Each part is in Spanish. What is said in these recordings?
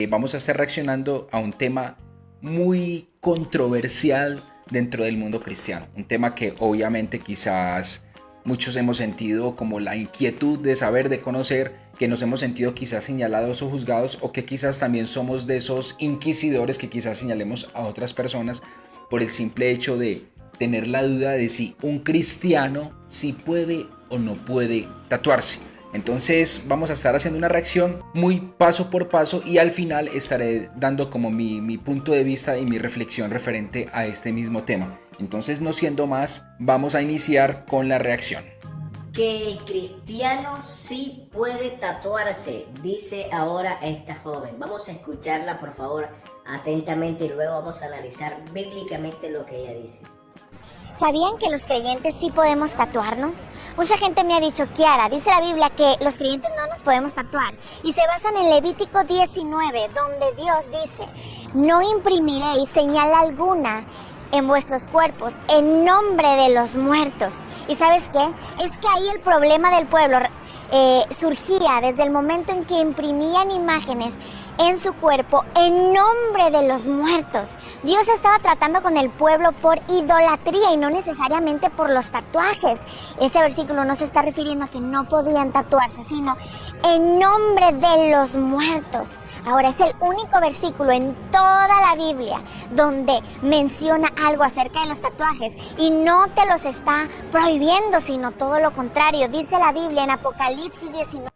Vamos a estar reaccionando a un tema muy controversial dentro del mundo cristiano. Un tema que obviamente quizás muchos hemos sentido como la inquietud de saber, de conocer, que nos hemos sentido quizás señalados o juzgados, o que quizás también somos de esos inquisidores que quizás señalemos a otras personas por el simple hecho de tener la duda de si un cristiano sí puede o no puede tatuarse. Entonces vamos a estar haciendo una reacción muy paso por paso y al final estaré dando como mi punto de vista y mi reflexión referente a este mismo tema. Entonces, no siendo más, vamos a iniciar con la reacción. Que el cristiano sí puede tatuarse, dice ahora esta joven. Vamos a escucharla por favor atentamente y luego vamos a analizar bíblicamente lo que ella dice. ¿Sabían que los creyentes sí podemos tatuarnos? Mucha gente me ha dicho, Kiara, dice la Biblia que los creyentes no nos podemos tatuar. Y se basan en Levítico 19, donde Dios dice, no imprimiréis señal alguna en vuestros cuerpos en nombre de los muertos. ¿Y sabes qué? Es que ahí el problema del pueblo surgía desde el momento en que imprimían imágenes en su cuerpo en nombre de los muertos. Dios estaba tratando con el pueblo por idolatría y no necesariamente por los tatuajes. Ese versículo no se está refiriendo a que no podían tatuarse, sino en nombre de los muertos. Ahora es el único versículo en toda la Biblia donde menciona algo acerca de los tatuajes y no te los está prohibiendo, sino todo lo contrario. Dice la Biblia en Apocalipsis 19.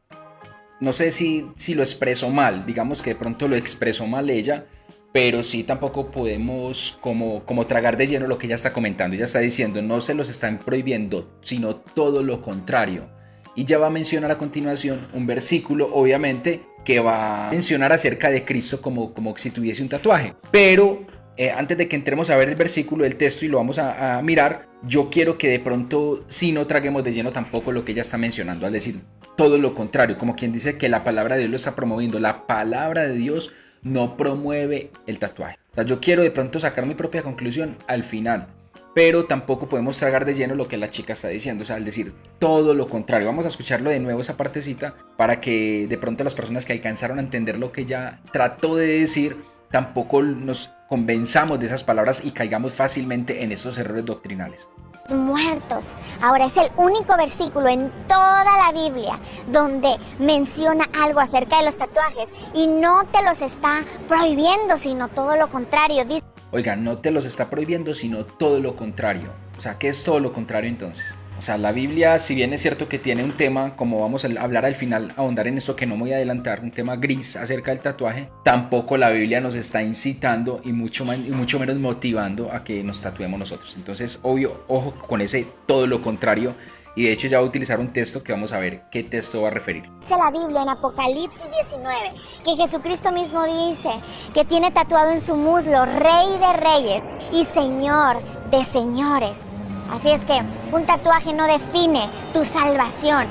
No sé si lo expreso mal, digamos que de pronto lo expresó mal ella, pero sí tampoco podemos como tragar de lleno lo que ella está comentando. Ella está diciendo, no se los están prohibiendo, sino todo lo contrario. Y ya va a mencionar a continuación un versículo, obviamente, que va a mencionar acerca de Cristo como si tuviese un tatuaje. Pero antes de que entremos a ver el versículo del texto y lo vamos a mirar, yo quiero que de pronto sí no traguemos de lleno tampoco lo que ella está mencionando, al decir todo lo contrario, como quien dice que la palabra de Dios lo está promoviendo. La palabra de Dios no promueve el tatuaje. O sea, yo quiero de pronto sacar mi propia conclusión al final, pero tampoco podemos tragar de lleno lo que la chica está diciendo, o sea, al decir todo lo contrario. Vamos a escucharlo de nuevo esa partecita para que de pronto las personas que alcanzaron a entender lo que ella trató de decir tampoco nos convenzamos de esas palabras y caigamos fácilmente en esos errores doctrinales. Muertos. Ahora es el único versículo en toda la Biblia donde menciona algo acerca de los tatuajes y no te los está prohibiendo, sino todo lo contrario. Dice, oiga, no te los está prohibiendo, sino todo lo contrario. O sea, ¿qué es todo lo contrario entonces? O sea, la Biblia, si bien es cierto que tiene un tema, como vamos a hablar al final, ahondar en esto que no me voy a adelantar, un tema gris acerca del tatuaje, tampoco la Biblia nos está incitando y mucho menos motivando a que nos tatuemos nosotros. Entonces, obvio, ojo con ese todo lo contrario. Y de hecho ya va a utilizar un texto que vamos a ver qué texto va a referir. dice la Biblia en Apocalipsis 19 que Jesucristo mismo dice que tiene tatuado en su muslo Rey de Reyes y Señor de Señores. Así es que un tatuaje no define tu salvación.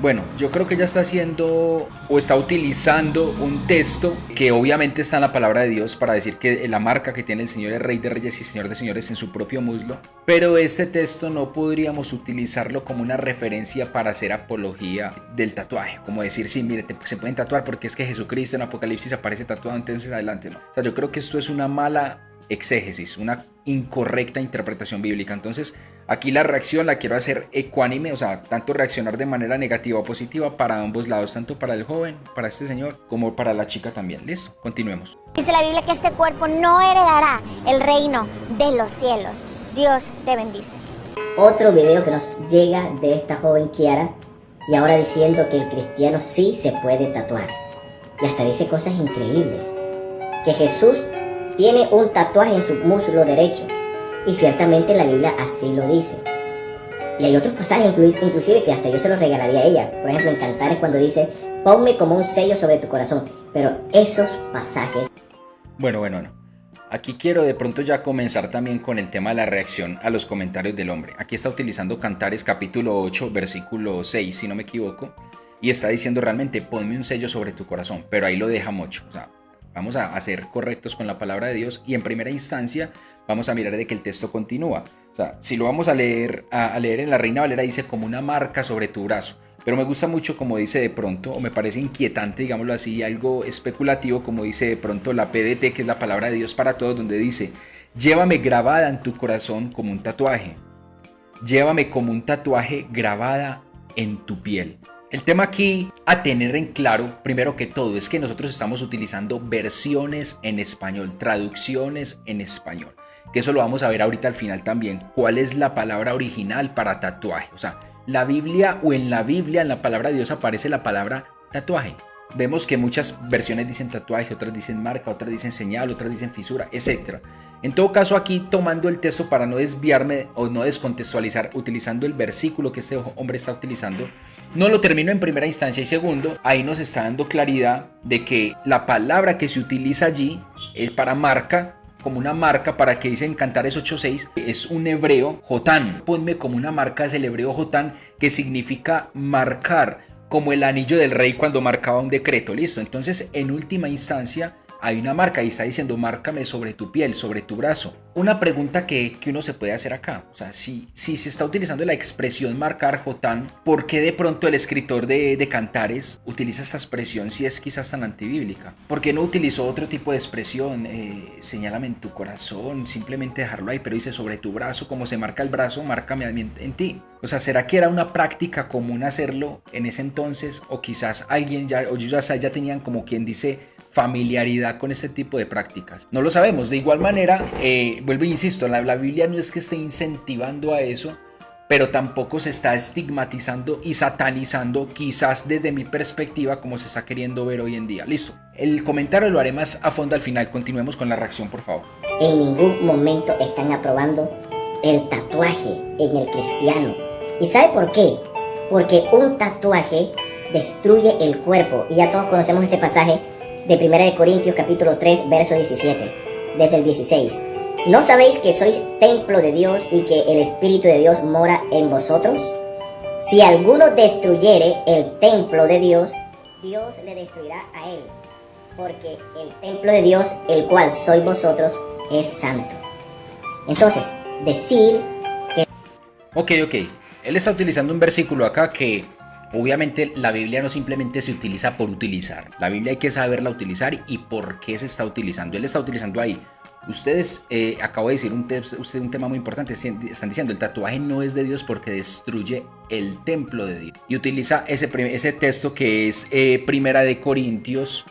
Bueno, yo creo que ella está haciendo o está utilizando un texto que obviamente está en la palabra de Dios para decir que la marca que tiene el Señor es Rey de Reyes y Señor de Señores en su propio muslo, pero este texto no podríamos utilizarlo como una referencia para hacer apología del tatuaje, como decir, sí, mire, se pueden tatuar porque es que Jesucristo en Apocalipsis aparece tatuado, entonces adelante, ¿no? O sea, yo creo que esto es una mala exégesis, una incorrecta interpretación bíblica. Entonces aquí la reacción la quiero hacer ecuánime, o sea, tanto reaccionar de manera negativa o positiva para ambos lados, tanto para el joven, para este señor, como para la chica también. Listo, continuemos. Dice la Biblia que este cuerpo no heredará el reino de los cielos. Dios te bendice. Otro video que nos llega de esta joven Kiara y ahora diciendo que el cristiano sí se puede tatuar. Y hasta dice cosas increíbles. Que Jesús tiene un tatuaje en su muslo derecho y ciertamente la Biblia así lo dice. Y hay otros pasajes inclusive que hasta yo se los regalaría a ella. Por ejemplo, en Cantares cuando dice, ponme como un sello sobre tu corazón. Pero esos pasajes... Bueno. Aquí quiero de pronto ya comenzar también con el tema de la reacción a los comentarios del hombre. Aquí está utilizando Cantares capítulo 8, versículo 6, si no me equivoco. Y está diciendo realmente, ponme un sello sobre tu corazón. Pero ahí lo deja mucho. O sea, vamos a ser correctos con la palabra de Dios y en primera instancia vamos a mirar de que el texto continúa. O sea, si lo vamos a leer en la Reina Valera dice como una marca sobre tu brazo, Pero me gusta mucho como dice de pronto, o me parece inquietante, digámoslo así, algo especulativo, como dice de pronto la PDT, que es la palabra de Dios para todos, donde dice: llévame grabada en tu corazón como un tatuaje. Llévame como un tatuaje grabada en tu piel. El tema aquí a tener en claro, primero que todo, es que nosotros estamos utilizando versiones en español, traducciones en español. Que eso lo vamos a ver ahorita al final también. ¿Cuál es la palabra original para tatuaje? O sea, la Biblia o en la Biblia, en la palabra de Dios aparece la palabra tatuaje. Vemos que muchas versiones dicen tatuaje, otras dicen marca, otras dicen señal, otras dicen fisura, etc. En todo caso, aquí tomando el texto para no desviarme o no descontextualizar, utilizando el versículo que este hombre está utilizando, no lo termino en primera instancia, y segundo, ahí nos está dando claridad de que la palabra que se utiliza allí es para marca, como una marca, para que dice en Cantares 8:6, es un hebreo jotán. Ponme como una marca, es el hebreo jotán, que significa marcar, como el anillo del rey cuando marcaba un decreto. Listo, entonces en última instancia hay una marca y está diciendo: márcame sobre tu piel, sobre tu brazo. Una pregunta que uno se puede hacer acá, o sea, si se está utilizando la expresión marcar jotán, ¿por qué de pronto el escritor de Cantares utiliza esta expresión si es quizás tan antibíblica? ¿Por qué no utilizó otro tipo de expresión? Señálame en tu corazón, simplemente dejarlo ahí, pero dice sobre tu brazo, como se marca el brazo, márcame en ti. O sea, ¿será que era una práctica común hacerlo en ese entonces? O quizás alguien ya, o ellos ya tenían, como quien dice, familiaridad con este tipo de prácticas. No lo sabemos. De igual manera, vuelvo e insisto, la Biblia no es que esté incentivando a eso, pero tampoco se está estigmatizando y satanizando, quizás desde mi perspectiva, como se está queriendo ver hoy en día. Listo. El comentario lo haré más a fondo al final. Continuemos con la reacción, por favor. En ningún momento están aprobando el tatuaje en el cristiano. ¿Y sabe por qué? Porque un tatuaje destruye el cuerpo. Y ya todos conocemos este pasaje de 1 Corintios capítulo 3, verso 17, desde el 16. ¿No sabéis que sois templo de Dios y que el Espíritu de Dios mora en vosotros? Si alguno destruyere el templo de Dios, Dios le destruirá a él, porque el templo de Dios, el cual sois vosotros, es santo. Entonces, decir que... Ok. Él está utilizando un versículo acá que... obviamente la Biblia no simplemente se utiliza por utilizar. La Biblia hay que saberla utilizar y por qué se está utilizando. Él está utilizando ahí. Ustedes, acabo de decir un tema muy importante. Están diciendo: el tatuaje no es de Dios porque destruye el templo de Dios. Y utiliza ese texto que es 1 Corintios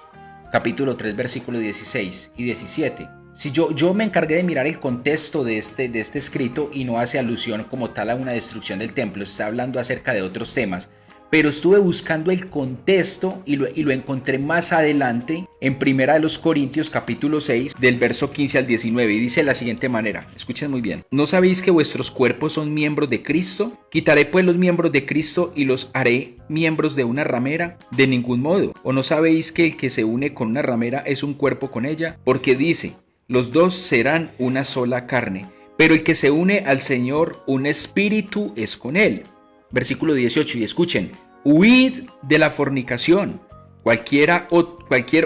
capítulo 3 versículos 16 y 17. Si yo me encargué de mirar el contexto de este escrito y no hace alusión como tal a una destrucción del templo. Está hablando acerca de otros temas. Pero estuve buscando el contexto y lo encontré más adelante en 1 Corintios capítulo 6 del verso 15 al 19 y dice de la siguiente manera, escuchen muy bien: ¿no sabéis que vuestros cuerpos son miembros de Cristo? ¿Quitaré pues los miembros de Cristo y los haré miembros de una ramera? De ningún modo. ¿O no sabéis que el que se une con una ramera es un cuerpo con ella? Porque dice: los dos serán una sola carne. Pero el que se une al Señor, un espíritu es con él. Versículo 18, y escuchen: huid de la fornicación. Cualquier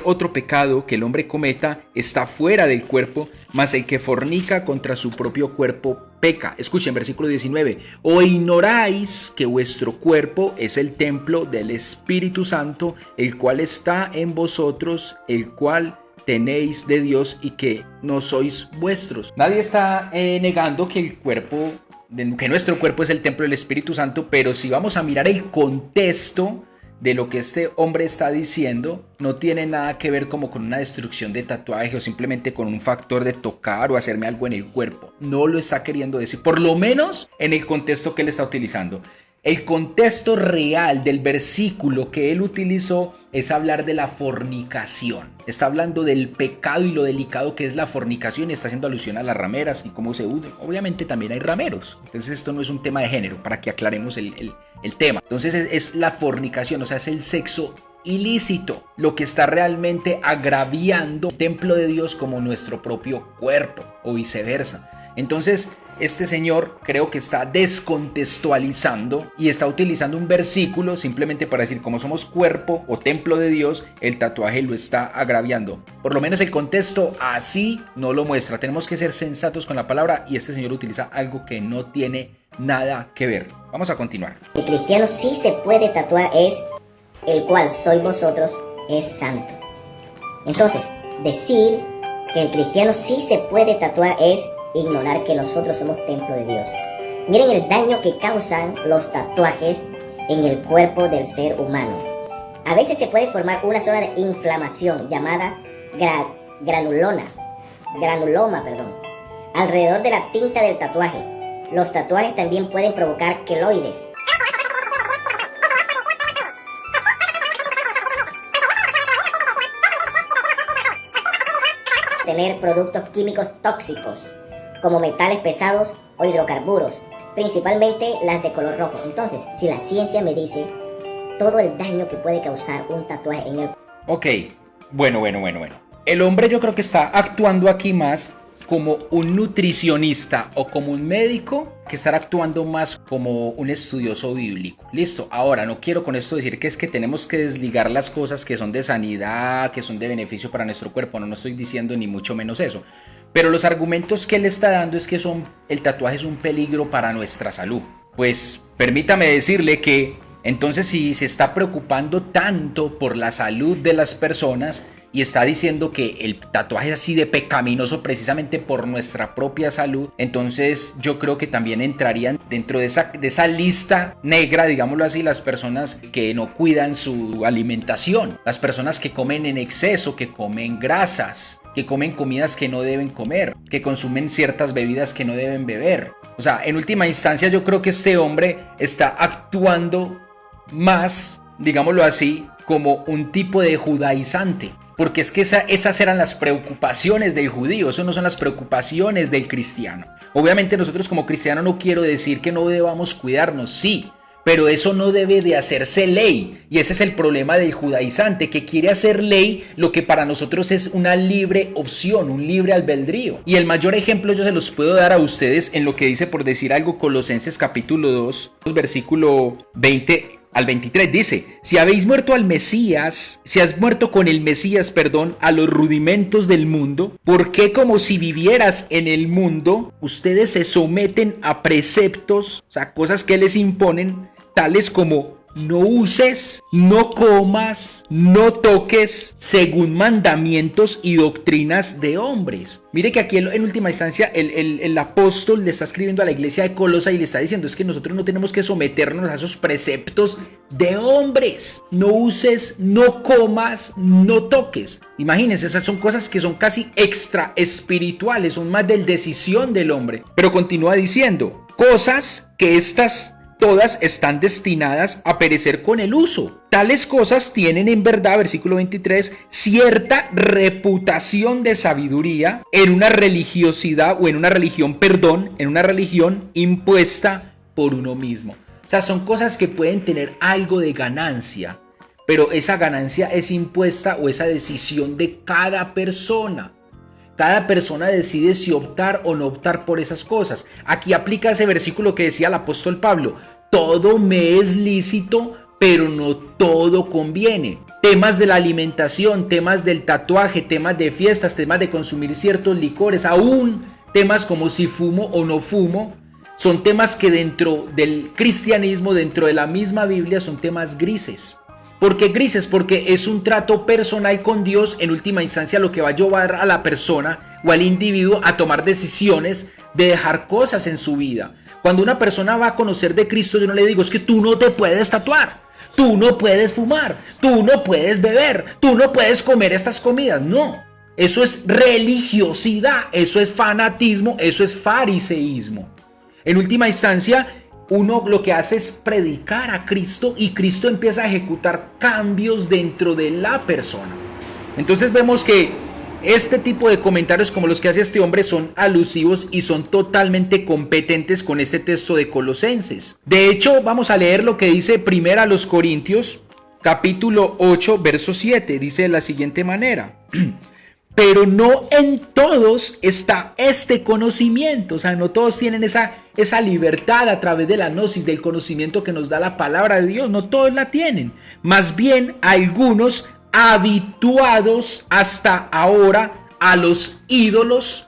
otro pecado que el hombre cometa está fuera del cuerpo, mas el que fornica contra su propio cuerpo peca. Escuchen, versículo 19: ¿o ignoráis que vuestro cuerpo es el templo del Espíritu Santo, el cual está en vosotros, el cual tenéis de Dios y que no sois vuestros? Nadie está negando que que nuestro cuerpo es el templo del Espíritu Santo, pero si vamos a mirar el contexto de lo que este hombre está diciendo, no tiene nada que ver como con una destrucción de tatuaje o simplemente con un factor de tocar o hacerme algo en el cuerpo. No lo está queriendo decir, por lo menos en el contexto que él está utilizando. El contexto real del versículo que él utilizó es hablar de la fornicación. Está hablando del pecado y lo delicado que es la fornicación y está haciendo alusión a las rameras y cómo se unen. Obviamente también hay rameros. Entonces esto no es un tema de género, para que aclaremos el tema. Entonces es la fornicación, o sea, es el sexo ilícito lo que está realmente agraviando el templo de Dios como nuestro propio cuerpo o viceversa. Entonces este señor creo que está descontextualizando y está utilizando un versículo simplemente para decir: como somos cuerpo o templo de Dios, el tatuaje lo está agraviando. Por lo menos el contexto así no lo muestra. Tenemos que ser sensatos con la palabra y este señor utiliza algo que no tiene nada que ver. Vamos a continuar. El cristiano sí se puede tatuar es el cual sois vosotros es santo. Entonces, decir que el cristiano sí se puede tatuar es ignorar que nosotros somos templo de Dios. Miren el daño que causan los tatuajes en el cuerpo del ser humano. A veces se puede formar una zona de inflamación llamada granuloma, alrededor de la tinta del tatuaje. Los tatuajes también pueden provocar queloides. Tener productos químicos tóxicos, como metales pesados o hidrocarburos, principalmente las de color rojo. Entonces, si la ciencia me dice todo el daño que puede causar un tatuaje en el... Ok, bueno. El hombre yo creo que está actuando aquí más como un nutricionista o como un médico que estará actuando más como un estudioso bíblico. Listo, ahora no quiero con esto decir que es que tenemos que desligar las cosas que son de sanidad, que son de beneficio para nuestro cuerpo, no estoy diciendo ni mucho menos eso. Pero los argumentos que él está dando es que el tatuaje es un peligro para nuestra salud. Pues permítame decirle que entonces si se está preocupando tanto por la salud de las personas y está diciendo que el tatuaje es así de pecaminoso precisamente por nuestra propia salud, entonces yo creo que también entrarían dentro de esa lista negra, digámoslo así, las personas que no cuidan su alimentación, las personas que comen en exceso, que comen grasas, que comen comidas que no deben comer, que consumen ciertas bebidas que no deben beber. O sea, en última instancia yo creo que este hombre está actuando más, digámoslo así, como un tipo de judaizante. Porque es que esas eran las preocupaciones del judío, eso no son las preocupaciones del cristiano. Obviamente nosotros como cristianos no quiero decir que no debamos cuidarnos, sí, pero eso no debe de hacerse ley. Y ese es el problema del judaizante, que quiere hacer ley lo que para nosotros es una libre opción, un libre albedrío. Y el mayor ejemplo yo se los puedo dar a ustedes en lo que dice, por decir algo, Colosenses capítulo 2, versículo 20 al 23 dice: si habéis muerto al Mesías, si has muerto con el Mesías, a los rudimentos del mundo, ¿por qué como si vivieras en el mundo, ustedes se someten a preceptos, o sea, cosas que les imponen, tales como no uses, no comas, no toques, según mandamientos y doctrinas de hombres? Mire que aquí en última instancia el apóstol le está escribiendo a la iglesia de Colosa y le está diciendo es que nosotros no tenemos que someternos a esos preceptos de hombres. No uses, no comas, no toques. Imagínense, esas son cosas que son casi extra espirituales, son más de decisión del hombre. Pero continúa diciendo, cosas que estas todas están destinadas a perecer con el uso. Tales cosas tienen en verdad, versículo 23, cierta reputación de sabiduría en una religiosidad o en una religión impuesta por uno mismo. O sea, son cosas que pueden tener algo de ganancia, pero esa ganancia es impuesta o esa decisión de cada persona. Cada persona decide si optar o no optar por esas cosas. Aquí aplica ese versículo que decía el apóstol Pablo: todo me es lícito, pero no todo conviene. Temas de la alimentación, temas del tatuaje, temas de fiestas, temas de consumir ciertos licores, aún temas como si fumo o no fumo, son temas que dentro del cristianismo, dentro de la misma Biblia, son temas grises. ¿Por qué grises? Porque es un trato personal con Dios, en última instancia lo que va a llevar a la persona o al individuo a tomar decisiones de dejar cosas en su vida. Cuando una persona va a conocer de Cristo, yo no le digo es que tú no te puedes tatuar, tú no puedes fumar, tú no puedes beber, tú no puedes comer estas comidas. No, eso es religiosidad, eso es fanatismo, eso es fariseísmo. En última instancia, uno lo que hace es predicar a Cristo y Cristo empieza a ejecutar cambios dentro de la persona. Entonces vemos que este tipo de comentarios como los que hace este hombre son alusivos y son totalmente competentes con este texto de Colosenses. De hecho, vamos a leer lo que dice Primera a los Corintios, capítulo 8, verso 7. Dice de la siguiente manera: pero no en todos está este conocimiento. O sea, no todos tienen esa libertad a través de la gnosis, del conocimiento que nos da la palabra de Dios. No todos la tienen. Más bien, algunos habituados hasta ahora a los ídolos,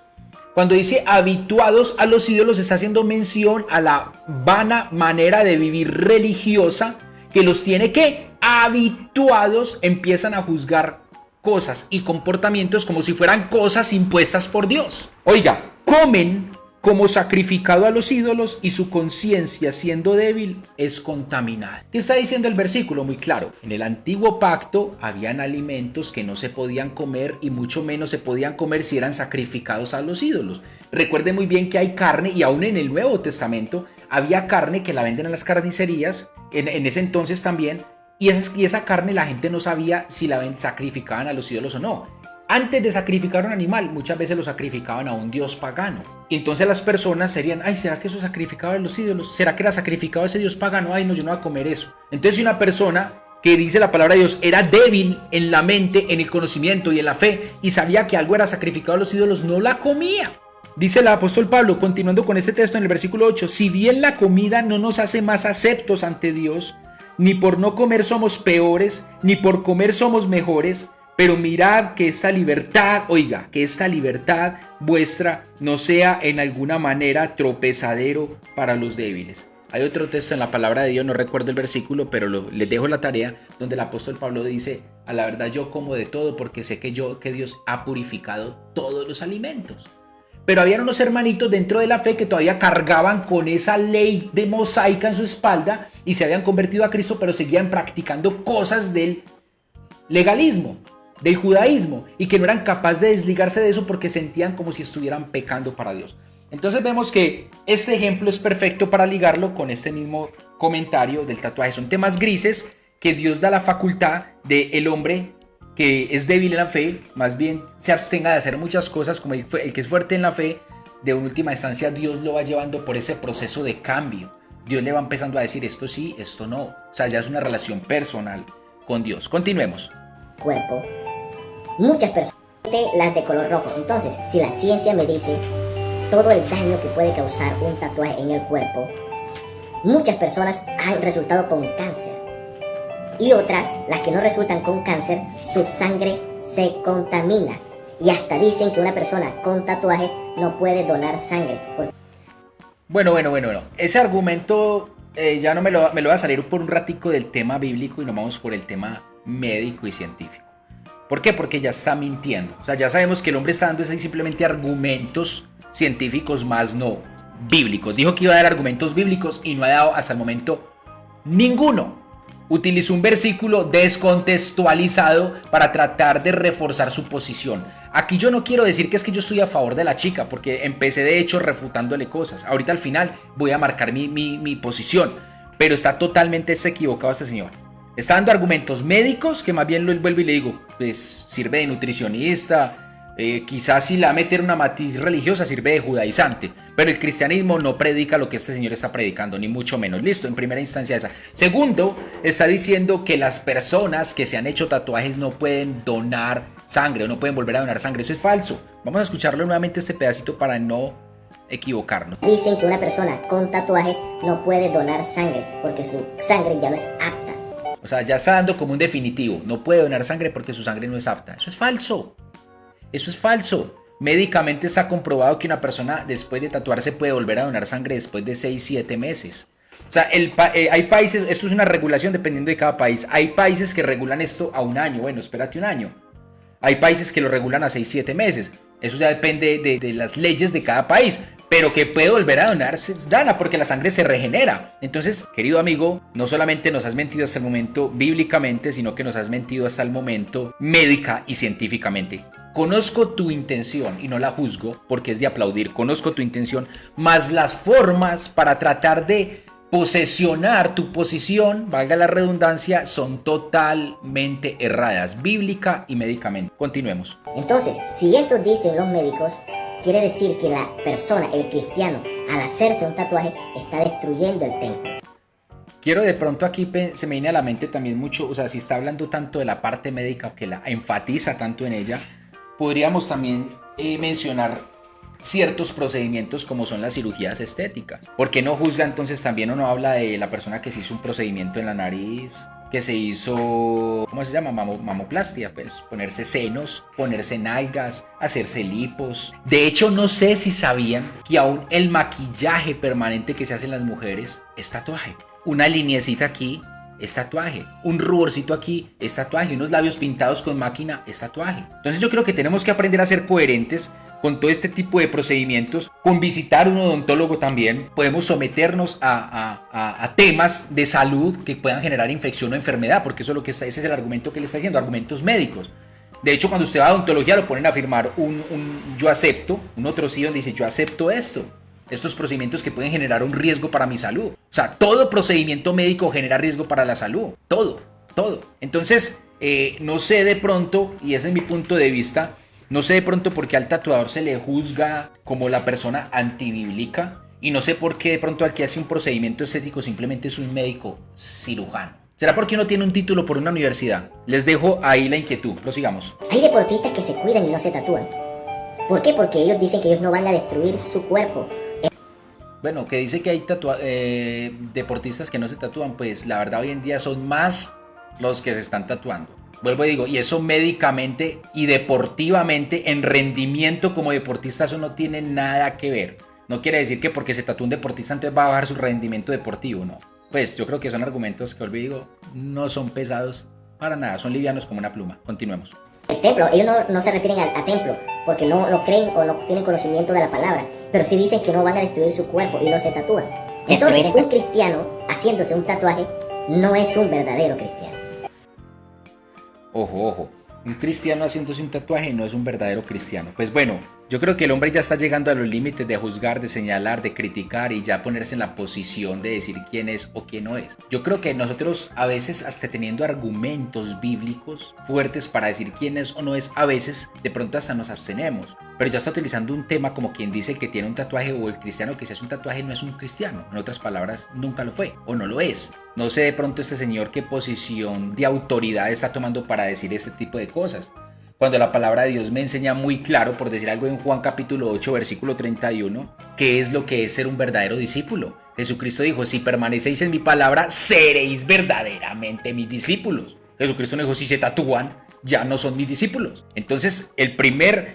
Cuando dice habituados a los ídolos, está haciendo mención a la vana manera de vivir religiosa que los tiene que habituados, empiezan a juzgar cosas y comportamientos como si fueran cosas impuestas por Dios. Oiga, comen como sacrificado a los ídolos y su conciencia, siendo débil, es contaminada. ¿Qué está diciendo el versículo? Muy claro. En el antiguo pacto habían alimentos que no se podían comer y mucho menos se podían comer si eran sacrificados a los ídolos. Recuerde muy bien que hay carne, y aún en el Nuevo Testamento había carne que la venden en las carnicerías, en ese entonces también, y esa carne la gente no sabía si la sacrificaban a los ídolos o no. Antes de sacrificar un animal, muchas veces lo sacrificaban a un dios pagano. Y entonces las personas serían, ay, ¿será que eso sacrificaba a los ídolos? ¿Será que era sacrificado a ese dios pagano? Ay, no, yo no voy a comer eso. Entonces, si una persona que dice la palabra de Dios era débil en la mente, en el conocimiento y en la fe, y sabía que algo era sacrificado a los ídolos, no la comía. Dice el apóstol Pablo, continuando con este texto en el versículo 8, si bien la comida no nos hace más aceptos ante Dios, ni por no comer somos peores, ni por comer somos mejores, pero mirad que esta libertad, oiga, que esta libertad vuestra no sea en alguna manera tropezadero para los débiles. Hay otro texto en la palabra de Dios, no recuerdo el versículo, pero les dejo la tarea, donde el apóstol Pablo dice, a la verdad yo como de todo porque sé que Dios ha purificado todos los alimentos. Pero habían unos hermanitos dentro de la fe que todavía cargaban con esa ley de mosaica en su espalda y se habían convertido a Cristo, pero seguían practicando cosas del legalismo, del judaísmo, y que no eran capaces de desligarse de eso porque sentían como si estuvieran pecando para Dios. Entonces vemos que este ejemplo es perfecto para ligarlo con este mismo comentario del tatuaje. Son temas grises que Dios da la facultad del hombre que es débil en la fe, más bien se abstenga de hacer muchas cosas, como el que es fuerte en la fe, de última instancia Dios lo va llevando por ese proceso de cambio. Dios le va empezando a decir esto sí, esto no. O sea, ya es una relación personal con Dios. Continuemos. Cuerpo. Muchas personas, las de color rojo. Entonces, si la ciencia me dice todo el daño que puede causar un tatuaje en el cuerpo, muchas personas han resultado con cáncer. Y otras, las que no resultan con cáncer, su sangre se contamina. Y hasta dicen que una persona con tatuajes no puede donar sangre. Bueno. Ese argumento ya no me lo voy a salir por un ratico del tema bíblico y nos vamos por el tema médico y científico. ¿Por qué? Porque ya está mintiendo. O sea, ya sabemos que el hombre está dando simplemente argumentos científicos más no bíblicos. Dijo que iba a dar argumentos bíblicos y no ha dado hasta el momento ninguno. Utilizó un versículo descontextualizado para tratar de reforzar su posición. Aquí yo no quiero decir que es que yo estoy a favor de la chica, porque empecé de hecho refutándole cosas. Ahorita al final voy a marcar mi posición, pero está totalmente equivocado este señor. Está dando argumentos médicos que más bien lo vuelvo y le digo, pues sirve de nutricionista, quizás si la va a meter una matiz religiosa sirve de judaizante, pero el cristianismo no predica lo que este señor está predicando, ni mucho menos. Listo, en primera instancia esa. Segundo, está diciendo que las personas que se han hecho tatuajes no pueden donar sangre o no pueden volver a donar sangre. Eso es falso. Vamos a escucharlo nuevamente este pedacito para no equivocarnos. Dicen que una persona con tatuajes no puede donar sangre porque su sangre ya no es apta. O sea, ya está dando como un definitivo. No puede donar sangre porque su sangre no es apta. Eso es falso. Eso es falso. Médicamente está comprobado que una persona después de tatuarse puede volver a donar sangre después de 6-7 meses. O sea, hay países, esto es una regulación dependiendo de cada país. Hay países que regulan esto a 1 año. Bueno, espérate 1 año. Hay países que lo regulan a 6-7 meses. Eso ya depende de las leyes de cada país. Pero que puede volver a donar, se dana porque la sangre se regenera. Entonces, querido amigo, no solamente nos has mentido hasta el momento bíblicamente, sino que nos has mentido hasta el momento médica y científicamente. Conozco tu intención y no la juzgo porque es de aplaudir. Conozco tu intención, más las formas para tratar de posesionar tu posición, valga la redundancia, son totalmente erradas, bíblica y médicamente. Continuemos. Entonces, si eso dicen los médicos, quiere decir que la persona, el cristiano, al hacerse un tatuaje, está destruyendo el templo. Quiero de pronto aquí se me viene a la mente también mucho, o sea, si está hablando tanto de la parte médica que la enfatiza tanto en ella, podríamos también mencionar ciertos procedimientos como son las cirugías estéticas. ¿Por qué no juzga entonces también o no habla de la persona que se hizo un procedimiento en la nariz, que se hizo, ¿cómo se llama? Mamoplastia, pues ponerse senos, ponerse nalgas, hacerse lipos. De hecho, no sé si sabían que aún el maquillaje permanente que se hace en las mujeres es tatuaje. Una lineecita aquí es tatuaje, un ruborcito aquí es tatuaje, unos labios pintados con máquina es tatuaje. Entonces yo creo que tenemos que aprender a ser coherentes con todo este tipo de procedimientos, con visitar un odontólogo también. Podemos someternos a temas de salud que puedan generar infección o enfermedad, porque eso es lo que ese es el argumento que le está diciendo, argumentos médicos. De hecho, cuando usted va a odontología lo ponen a firmar un yo acepto, un otro sí donde dice yo acepto estos procedimientos que pueden generar un riesgo para mi salud. O sea, todo procedimiento médico genera riesgo para la salud, todo. Entonces, no sé de pronto, y ese es mi punto de vista, no sé de pronto por qué al tatuador se le juzga como la persona antibíblica, y no sé por qué de pronto al que hace un procedimiento estético simplemente es un médico cirujano. ¿Será porque uno tiene un título por una universidad? Les dejo ahí la inquietud, prosigamos. Hay deportistas que se cuidan y no se tatúan. ¿Por qué? Porque ellos dicen que ellos no van a destruir su cuerpo. Bueno, que dice que hay deportistas que no se tatúan, pues la verdad hoy en día son más los que se están tatuando. Vuelvo y digo, y eso médicamente y deportivamente, en rendimiento como deportista, eso no tiene nada que ver. No quiere decir que porque se tatúa un deportista entonces va a bajar su rendimiento deportivo, no. Pues yo creo que son argumentos que, vuelvo y digo, no son pesados para nada, son livianos como una pluma. Continuemos. El templo, ellos no se refieren a templo, porque no creen o no tienen conocimiento de la palabra, pero sí dicen que no van a destruir su cuerpo y no se tatúan. Entonces, un cristiano haciéndose un tatuaje no es un verdadero cristiano. Ojo, un cristiano haciéndose un tatuaje no es un verdadero cristiano. Pues bueno, yo creo que el hombre ya está llegando a los límites de juzgar, de señalar, de criticar y ya ponerse en la posición de decir quién es o quién no es. Yo creo que nosotros a veces hasta teniendo argumentos bíblicos fuertes para decir quién es o no es, a veces de pronto hasta nos abstenemos. Pero ya está utilizando un tema como quien dice que tiene un tatuaje o el cristiano que se hace un tatuaje no es un cristiano. En otras palabras, nunca lo fue o no lo es. No sé de pronto este señor qué posición de autoridad está tomando para decir este tipo de cosas. Cuando la palabra de Dios me enseña muy claro, por decir algo en Juan capítulo 8, versículo 31, qué es lo que es ser un verdadero discípulo. Jesucristo dijo, si permanecéis en mi palabra, seréis verdaderamente mis discípulos. Jesucristo no dijo, si se tatúan, ya no son mis discípulos. Entonces,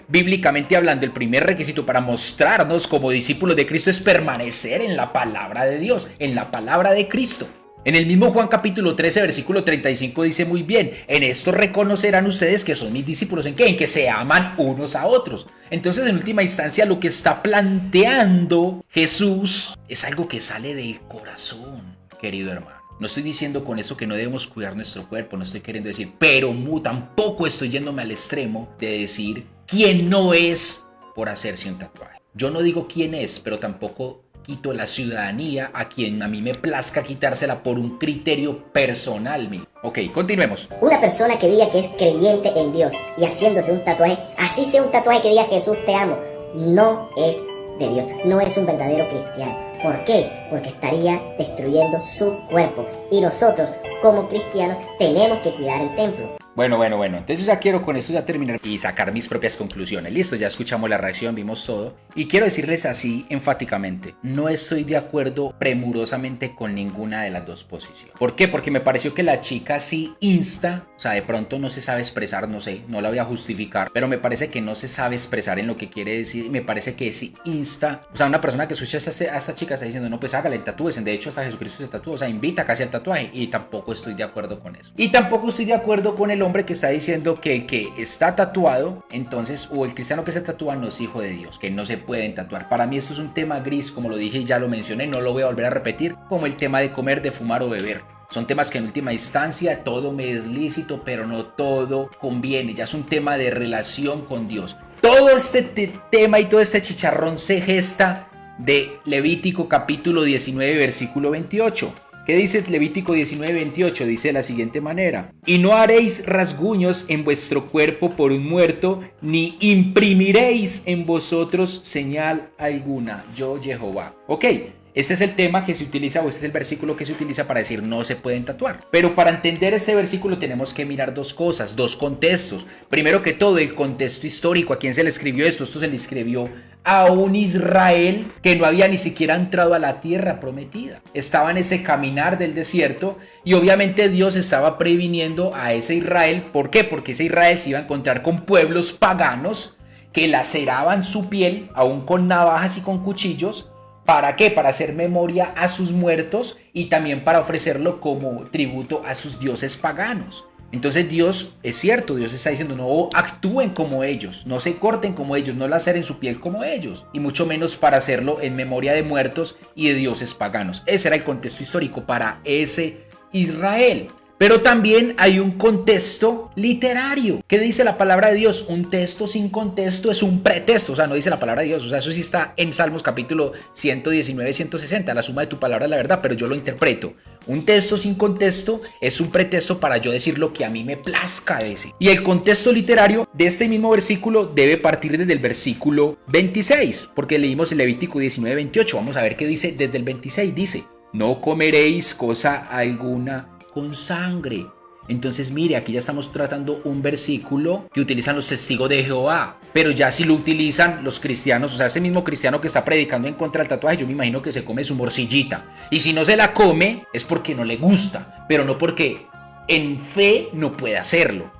bíblicamente hablando, el primer requisito para mostrarnos como discípulos de Cristo es permanecer en la palabra de Dios, en la palabra de Cristo. En el mismo Juan capítulo 13, versículo 35 dice muy bien, en esto reconocerán ustedes que son mis discípulos. ¿En qué? En que se aman unos a otros. Entonces, en última instancia, lo que está planteando Jesús es algo que sale del corazón, querido hermano. No estoy diciendo con eso que no debemos cuidar nuestro cuerpo, no estoy queriendo decir, pero tampoco estoy yéndome al extremo de decir quién no es por hacerse un tatuaje. Yo no digo quién es, pero tampoco quito la ciudadanía a quien a mí me plazca quitársela por un criterio personal mío. Ok, continuemos. Una persona que diga que es creyente en Dios y haciéndose un tatuaje, así sea un tatuaje que diga Jesús te amo, no es de Dios, no es un verdadero cristiano. ¿Por qué? Porque estaría destruyendo su cuerpo. Y nosotros, como cristianos, tenemos que cuidar el templo. Bueno. Entonces ya quiero con esto ya terminar y sacar mis propias conclusiones. Listo, ya escuchamos la reacción, vimos todo. Y quiero decirles así enfáticamente, no estoy de acuerdo premurosamente con ninguna de las dos posiciones. ¿Por qué? Porque me pareció que la chica sí insta, o sea, de pronto no se sabe expresar, no sé, no la voy a justificar, pero me parece que no se sabe expresar en lo que quiere decir. Me parece que sí insta, o sea, una persona que escucha a esta chica está diciendo, no, pues hágale, tatúesen. De hecho, hasta Jesucristo se tatúa, o sea, invita casi al tatuaje. Y tampoco estoy de acuerdo con eso. Y tampoco estoy de acuerdo con el hombre que está diciendo que el que está tatuado, entonces, o el cristiano que se tatúa no es hijo de Dios, que no se pueden tatuar. Para mí esto es un tema gris, como lo dije y ya lo mencioné, no lo voy a volver a repetir, como el tema de comer, de fumar o beber. Son temas que en última instancia todo me es lícito, pero no todo conviene. Ya es un tema de relación con Dios. Todo este tema y todo este chicharrón se gesta de Levítico capítulo 19, versículo 28. ¿Qué dice Levítico 19:28? Dice de la siguiente manera: y no haréis rasguños en vuestro cuerpo por un muerto, ni imprimiréis en vosotros señal alguna, yo Jehová. Ok, este es el tema que se utiliza, o este es el versículo que se utiliza para decir no se pueden tatuar. Pero para entender este versículo tenemos que mirar dos cosas, dos contextos. Primero que todo, el contexto histórico. ¿A quién se le escribió esto? Esto se le escribió a un Israel que no había ni siquiera entrado a la tierra prometida. Estaba en ese caminar del desierto y obviamente Dios estaba previniendo a ese Israel. ¿Por qué? Porque ese Israel se iba a encontrar con pueblos paganos que laceraban su piel, aún con navajas y con cuchillos. ¿Para qué? Para hacer memoria a sus muertos y también para ofrecerlo como tributo a sus dioses paganos. Entonces Dios, es cierto, Dios está diciendo no actúen como ellos, no se corten como ellos, no laceren su piel como ellos, y mucho menos para hacerlo en memoria de muertos y de dioses paganos. Ese era el contexto histórico para ese Israel. Pero también hay un contexto literario. ¿Qué dice la palabra de Dios? Un texto sin contexto es un pretexto. O sea, no dice la palabra de Dios. O sea, eso sí está en Salmos capítulo 119, 160. La suma de tu palabra es la verdad, pero yo lo interpreto. Un texto sin contexto es un pretexto para yo decir lo que a mí me plazca decir. Y el contexto literario de este mismo versículo debe partir desde el versículo 26, porque leímos el Levítico 19, 28. Vamos a ver qué dice desde el 26. Dice, no comeréis cosa alguna con sangre. Entonces mire, aquí ya estamos tratando un versículo que utilizan los testigos de Jehová, pero ya si lo utilizan los cristianos, o sea, ese mismo cristiano que está predicando en contra del tatuaje, yo me imagino que se come su morcillita, y si no se la come es porque no le gusta, pero no porque en fe no puede hacerlo.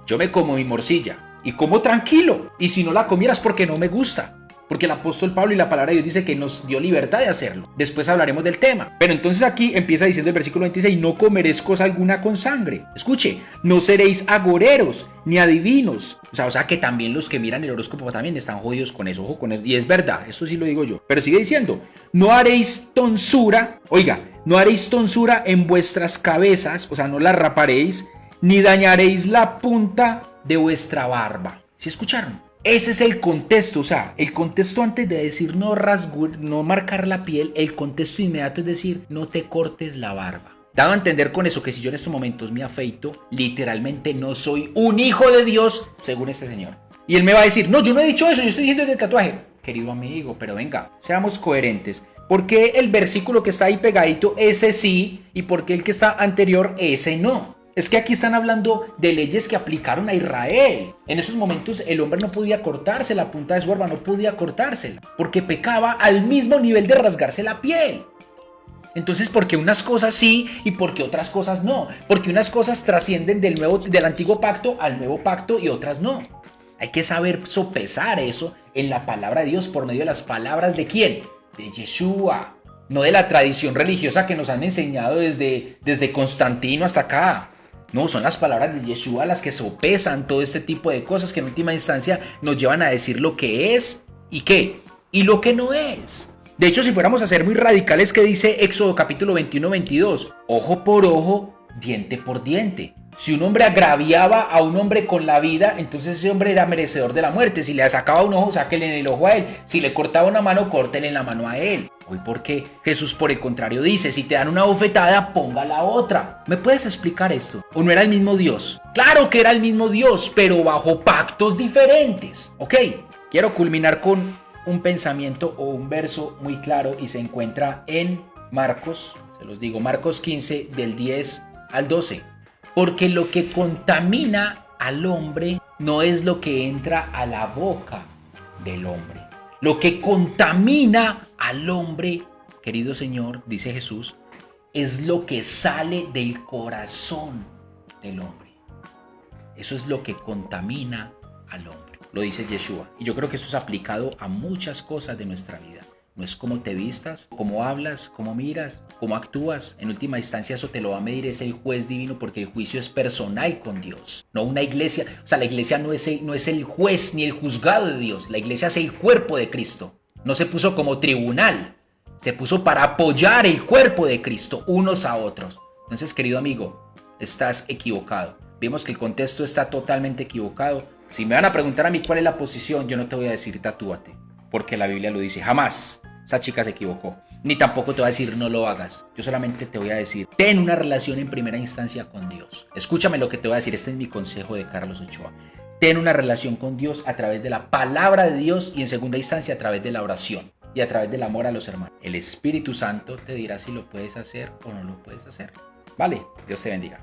Yo me como mi morcilla y como tranquilo, y si no la comiera es porque no me gusta. Porque el apóstol Pablo y la palabra de Dios dice que nos dio libertad de hacerlo. Después hablaremos del tema. Pero entonces aquí empieza diciendo el versículo 26, no comeréis cosa alguna con sangre. Escuche, no seréis agoreros ni adivinos. O sea que también los que miran el horóscopo también están jodidos con eso. Ojo con eso. Y es verdad, esto sí lo digo yo. Pero sigue diciendo, no haréis tonsura. Oiga, no haréis tonsura en vuestras cabezas. O sea, no la raparéis, ni dañaréis la punta de vuestra barba. ¿Sí escucharon? Ese es el contexto, o sea, el contexto antes de decir no no marcar la piel, el contexto inmediato es decir no te cortes la barba. Dado a entender con eso que si yo en estos momentos me afeito, literalmente no soy un hijo de Dios, según este señor. Y él me va a decir, no, yo no he dicho eso, yo estoy diciendo el tatuaje. Querido amigo, pero venga, seamos coherentes. ¿Por qué el versículo que está ahí pegadito, ese sí, y por qué el que está anterior, ese no? Es que aquí están hablando de leyes que aplicaron a Israel. En esos momentos el hombre no podía cortarse la punta de su barba, no podía cortársela, porque pecaba al mismo nivel de rasgarse la piel. Entonces, ¿por qué unas cosas sí y por qué otras cosas no? Porque unas cosas trascienden del antiguo pacto al nuevo pacto y otras no. Hay que saber sopesar eso en la palabra de Dios por medio de las palabras ¿de quién? De Yeshua, no de la tradición religiosa que nos han enseñado desde Constantino hasta acá. No, son las palabras de Yeshua las que sopesan todo este tipo de cosas que en última instancia nos llevan a decir lo que es y qué, y lo que no es. De hecho, si fuéramos a ser muy radicales, ¿qué dice Éxodo capítulo 21, 22? Ojo por ojo, diente por diente. Si un hombre agraviaba a un hombre con la vida, entonces ese hombre era merecedor de la muerte. Si le sacaba un ojo, sáquele en el ojo a él. Si le cortaba una mano, córtele en la mano a él. Hoy, ¿por qué? Jesús, por el contrario, dice, si te dan una bofetada, ponga la otra. ¿Me puedes explicar esto? ¿O no era el mismo Dios? Claro que era el mismo Dios, pero bajo pactos diferentes. Ok, quiero culminar con un pensamiento o un verso muy claro y se encuentra en Marcos, se los digo, Marcos 15, del 10 al 12. Porque lo que contamina al hombre no es lo que entra a la boca del hombre. Lo que contamina al hombre, querido Señor, dice Jesús, es lo que sale del corazón del hombre. Eso es lo que contamina al hombre, lo dice Yeshua. Y yo creo que eso es aplicado a muchas cosas de nuestra vida. No es cómo te vistas, cómo hablas, cómo miras, cómo actúas. En última instancia eso te lo va a medir es el juez divino, porque el juicio es personal con Dios. No una iglesia, o sea, la iglesia no es el juez ni el juzgado de Dios. La iglesia es el cuerpo de Cristo. No se puso como tribunal, se puso para apoyar el cuerpo de Cristo unos a otros. Entonces, querido amigo, estás equivocado. Vemos que el contexto está totalmente equivocado. Si me van a preguntar a mí cuál es la posición, yo no te voy a decir tatúate, porque la Biblia lo dice. Jamás. Esa chica se equivocó. Ni tampoco te voy a decir no lo hagas. Yo solamente te voy a decir, ten una relación en primera instancia con Dios. Escúchame lo que te voy a decir. Este es mi consejo de Carlos Ochoa. Ten una relación con Dios a través de la palabra de Dios y en segunda instancia a través de la oración y a través del amor a los hermanos. El Espíritu Santo te dirá si lo puedes hacer o no lo puedes hacer. Vale, Dios te bendiga.